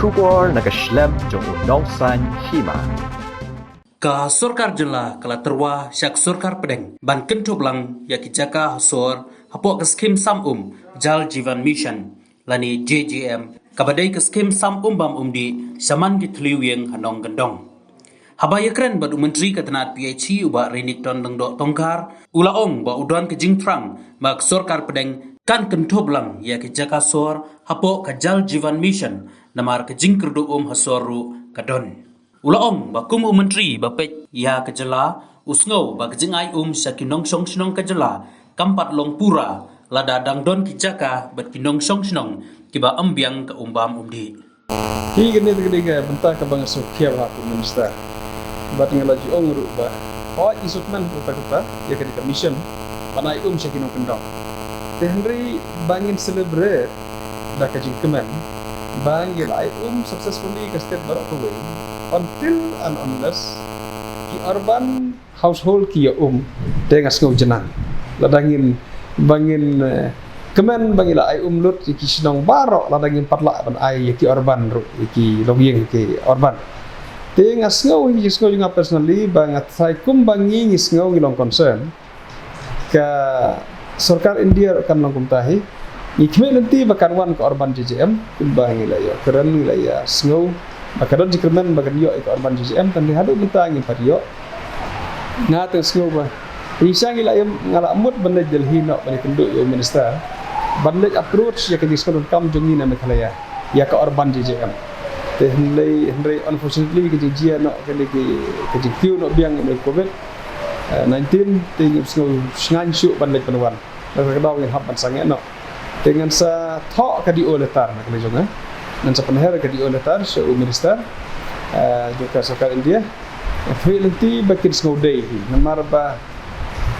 Shubor nakaslem jong udongsan hima. Ka sorkar jela kala terwa syak sorkar pedeng ban kentoblang yakijaka hasor hapok ke skim samum Jal Jivan Mission lani JJM kabadai ke skim samum bam umdi saman gitliwing hanong gendong. Habaya keren badu menteri ketenat PHC uba Renik Don Lengdok Tongkar ulaong ba udon ke jingtrang mak sorkar pedeng kan kentoblang yakijaka sor hapok ke Jal Jivan Mission namar ke jingkerdu hasoru kadon. Ulaong bakum menteri bapet ya kejela usngau ba kejengai sakinong song sinong kejela kampat long pura lada dangdon kijaka bat kinong song sinong kiba ambiang ke umbam umdi. Hi gene gede bentah ke bang sokya ba ku minister. Bat ngalaji ong ruba. Ho isutman kota ya ke commission panai sakinong kendong. Henry bangin celebrate da kajing kemen bangil ai successfully ke state barak away until and unless ki urban household ki dengan ngau jenang ladangin bangin kemen bangila ai lut ki sinong barok ladangin patlak ban ai ki urban ru ki logyeng ki urban dengan ngau juga personally bangat sai bangi ngau ngilong concern ka Sorkar India akan mengkumtahi ikme nanti bakan wan ke urban JJM kumbang ilaya keren ilaya snow bakadon jikremen bakan yo ke urban JJM tandi hadu mentang pario ngate snow ba isang ilaya ngalamut benda Delhi no bani kenduk yo minister bandej approach ya ke diskon kam jongi na Meghalaya ya ke urban JJM henry unfortunately ke jia no ke jikiu no biang no covid 19 ting snow ngansu bandej penuan kadang yang hapan sangat no dengan sa thok kadi oletar nak lejong dan sa penher kadi oletar so minister juga sorkar India freelance bakin snow day namar ba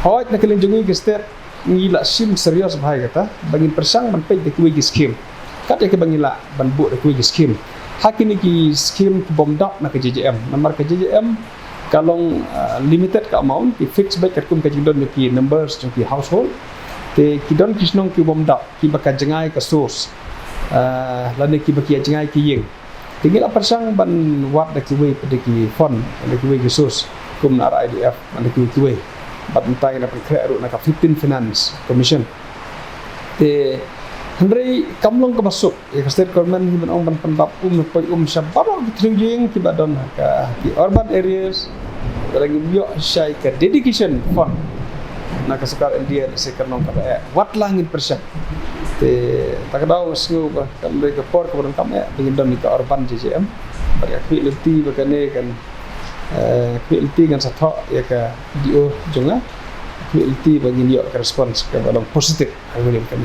hoit nak lejong ke state ngila sim serius bahai kata bangin persang ban pej de kuwi scheme kat ke bangila ban bu de kuwi scheme hakini ki scheme bomdak nak JJM namar ke JJM kalau limited ka amount ki fix baik kum ka jindon ki numbers ki household te kidon kisnong ki bomda ki baka jengai ka source lane ki baki jengai ki yeng tinggal persang ban wat de ki we de ki fund de ki we ki source kum na IDF ban de ki we bat entai na prekre ru na ka 15 finance commission te Henry kamlong ke masuk ya state government hiban ong ban pendap poi sabab bitring ki badon ka ki urban areas lagi bio syai ka dedication fund na kasukar India sekarang kata wat langit persen te takdau snu ba kambe ke por kemudian kami pengindon ke urban JJM bagi quality bakane kan quality kan sathok ya ka dio jonga quality bagi dio ke respons ke dalam positif angin kan